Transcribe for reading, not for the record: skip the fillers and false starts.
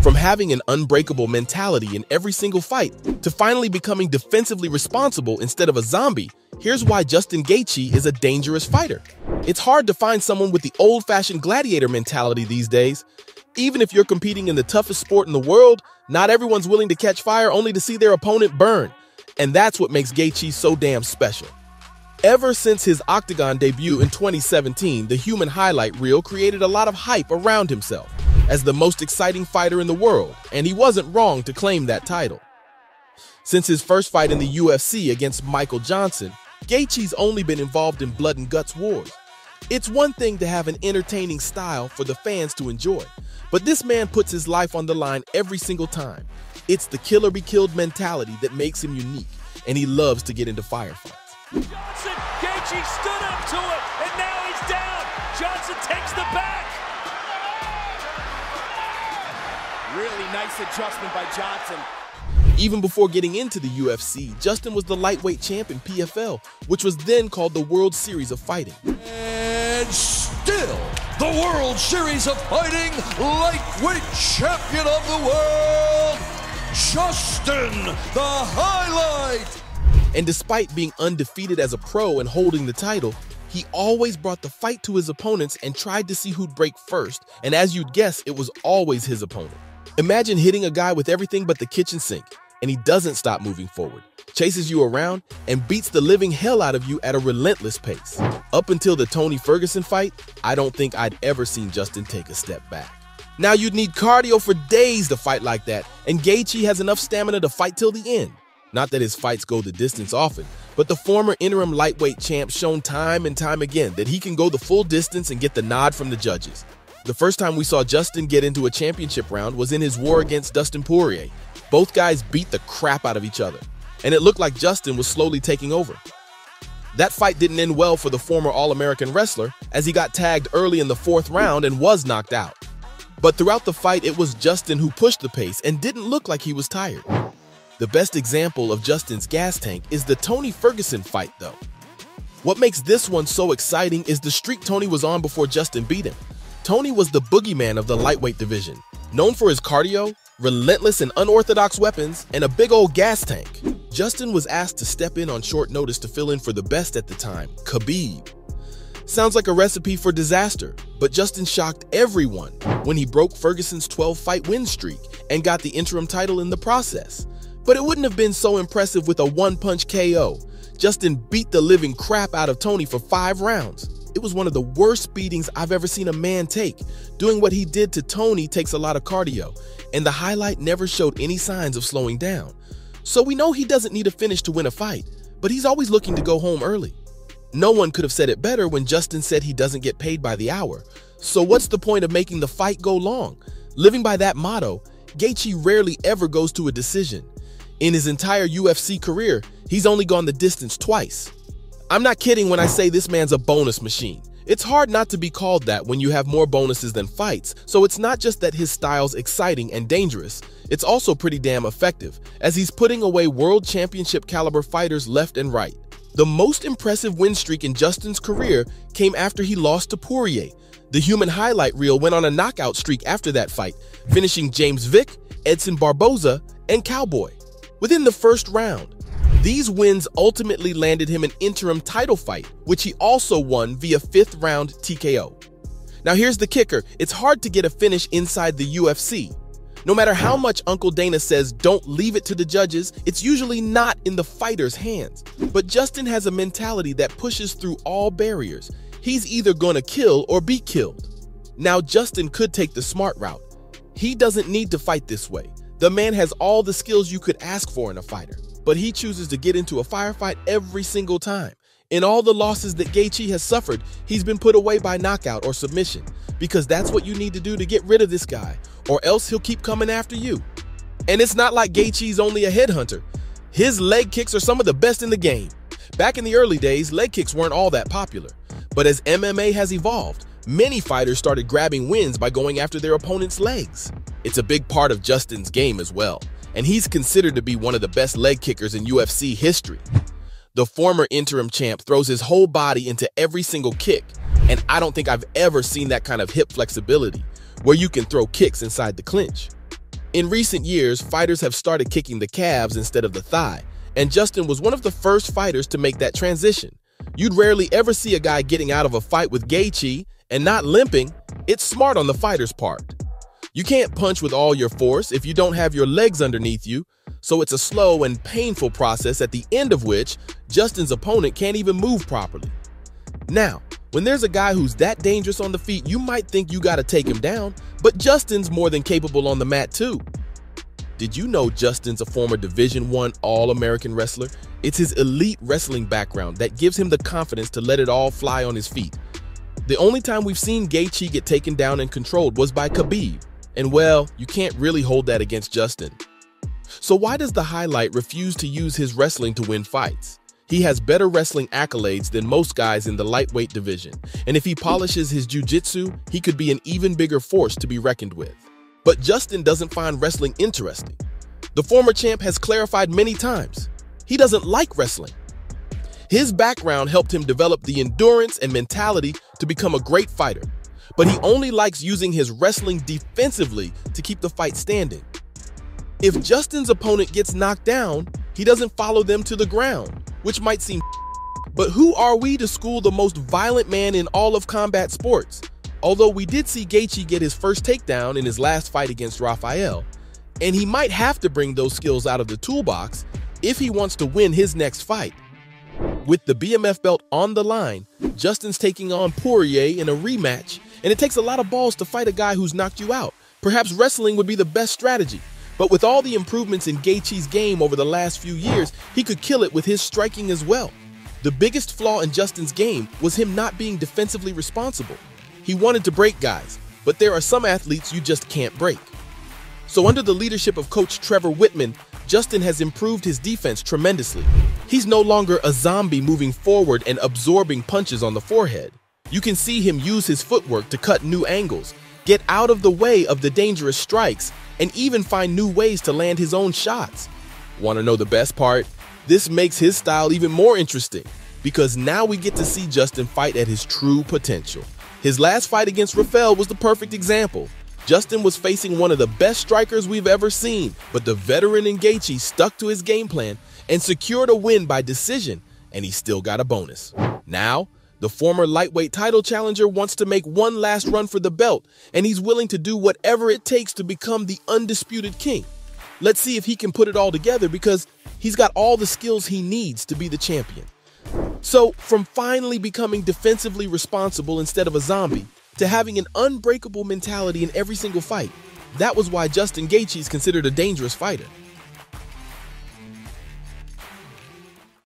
From having an unbreakable mentality in every single fight to finally becoming defensively responsible instead of a zombie, here's why Justin Gaethje is a dangerous fighter. It's hard to find someone with the old-fashioned gladiator mentality these days. Even if you're competing in the toughest sport in the world, not everyone's willing to catch fire only to see their opponent burn. And that's what makes Gaethje so damn special. Ever since his Octagon debut in 2017, the human highlight reel created a lot of hype around himself as the most exciting fighter in the world, and he wasn't wrong to claim that title. Since his first fight in the UFC against Michael Johnson, Gaethje's only been involved in blood and guts wars. It's one thing to have an entertaining style for the fans to enjoy, but this man puts his life on the line every single time. It's the kill-or-be-killed mentality that makes him unique, and he loves to get into firefights. Johnson, Gaethje stood up to it, and now he's down. Johnson takes the back. Really nice adjustment by Johnson. Even before getting into the UFC, Justin was the lightweight champ in PFL, which was then called the World Series of Fighting. And still the World Series of Fighting lightweight champion of the world, Justin the Highlight. And despite being undefeated as a pro and holding the title, he always brought the fight to his opponents and tried to see who'd break first, and as you'd guess, it was always his opponent. Imagine hitting a guy with everything but the kitchen sink, and he doesn't stop moving forward, chases you around, and beats the living hell out of you at a relentless pace. Up until the Tony Ferguson fight, I don't think I'd ever seen Justin take a step back. Now you'd need cardio for days to fight like that, and Gaethje has enough stamina to fight till the end. Not that his fights go the distance often, but the former interim lightweight champ's shown time and time again that he can go the full distance and get the nod from the judges. The first time we saw Justin get into a championship round was in his war against Dustin Poirier. Both guys beat the crap out of each other, and it looked like Justin was slowly taking over. That fight didn't end well for the former All-American wrestler, as he got tagged early in the 4th round and was knocked out. But throughout the fight, it was Justin who pushed the pace and didn't look like he was tired. The best example of Justin's gas tank is the Tony Ferguson fight, though. What makes this one so exciting is the streak Tony was on before Justin beat him. Tony was the boogeyman of the lightweight division, known for his cardio, relentless and unorthodox weapons, and a big old gas tank. Justin was asked to step in on short notice to fill in for the best at the time, Khabib. Sounds like a recipe for disaster, but Justin shocked everyone when he broke Ferguson's 12-fight win streak and got the interim title in the process. But it wouldn't have been so impressive with a one-punch KO. Justin beat the living crap out of Tony for 5 rounds. It was one of the worst beatings I've ever seen a man take. Doing what he did to Tony takes a lot of cardio, and the highlight never showed any signs of slowing down. So we know he doesn't need a finish to win a fight, but he's always looking to go home early. No one could have said it better when Justin said he doesn't get paid by the hour. So what's the point of making the fight go long? Living by that motto, Gaethje rarely ever goes to a decision. In his entire UFC career, he's only gone the distance twice. I'm not kidding when I say this man's a bonus machine. It's hard not to be called that when you have more bonuses than fights, so it's not just that his style's exciting and dangerous, it's also pretty damn effective, as he's putting away world championship caliber fighters left and right. The most impressive win streak in Justin's career came after he lost to Poirier. The human highlight reel went on a knockout streak after that fight, finishing James Vick, Edson Barboza, and Cowboy within the first round. These wins ultimately landed him an interim title fight, which he also won via 5th round TKO. Now here's the kicker, it's hard to get a finish inside the UFC. No matter how much Uncle Dana says don't leave it to the judges, it's usually not in the fighter's hands. But Justin has a mentality that pushes through all barriers. He's either gonna kill or be killed. Now Justin could take the smart route. He doesn't need to fight this way. The man has all the skills you could ask for in a fighter, but he chooses to get into a firefight every single time. In all the losses that Gaethje has suffered, he's been put away by knockout or submission, because that's what you need to do to get rid of this guy, or else he'll keep coming after you. And it's not like Gaethje's only a headhunter. His leg kicks are some of the best in the game. Back in the early days, leg kicks weren't all that popular, but as MMA has evolved, many fighters started grabbing wins by going after their opponent's legs. It's a big part of Justin's game as well, and he's considered to be one of the best leg kickers in UFC history. The former interim champ throws his whole body into every single kick, and I don't think I've ever seen that kind of hip flexibility, where you can throw kicks inside the clinch. In recent years, fighters have started kicking the calves instead of the thigh, and Justin was one of the first fighters to make that transition. You'd rarely ever see a guy getting out of a fight with Gaethje and not limping. It's smart on the fighter's part. You can't punch with all your force if you don't have your legs underneath you, so it's a slow and painful process at the end of which Justin's opponent can't even move properly. Now, when there's a guy who's that dangerous on the feet, you might think you gotta take him down, but Justin's more than capable on the mat too. Did you know Justin's a former Division I All-American wrestler? It's his elite wrestling background that gives him the confidence to let it all fly on his feet. The only time we've seen Gaethje get taken down and controlled was by Khabib, and well, you can't really hold that against Justin. So why does the highlight refuse to use his wrestling to win fights? He has better wrestling accolades than most guys in the lightweight division, and if he polishes his jiu-jitsu, he could be an even bigger force to be reckoned with. But Justin doesn't find wrestling interesting. The former champ has clarified many times. He doesn't like wrestling. His background helped him develop the endurance and mentality to become a great fighter, but he only likes using his wrestling defensively to keep the fight standing. If Justin's opponent gets knocked down, he doesn't follow them to the ground, which might seem but who are we to school the most violent man in all of combat sports? Although we did see Gaethje get his first takedown in his last fight against Rafael, and he might have to bring those skills out of the toolbox if he wants to win his next fight. With the BMF belt on the line, Justin's taking on Poirier in a rematch, and it takes a lot of balls to fight a guy who's knocked you out. Perhaps wrestling would be the best strategy, but with all the improvements in Gaethje's game over the last few years, he could kill it with his striking as well. The biggest flaw in Justin's game was him not being defensively responsible. He wanted to break guys, but there are some athletes you just can't break. So under the leadership of Coach Trevor Whitman, Justin has improved his defense tremendously. He's no longer a zombie moving forward and absorbing punches on the forehead. You can see him use his footwork to cut new angles, get out of the way of the dangerous strikes, and even find new ways to land his own shots. Want to know the best part? This makes his style even more interesting, because now we get to see Justin fight at his true potential. His last fight against Rafael was the perfect example. Justin was facing one of the best strikers we've ever seen, but the veteran in Gaethje stuck to his game plan and secured a win by decision, and he still got a bonus. Now, the former lightweight title challenger wants to make one last run for the belt, and he's willing to do whatever it takes to become the undisputed king. Let's see if he can put it all together, because he's got all the skills he needs to be the champion. So, from finally becoming defensively responsible instead of a zombie, to having an unbreakable mentality in every single fight, that was why Justin Gaethje is considered a dangerous fighter.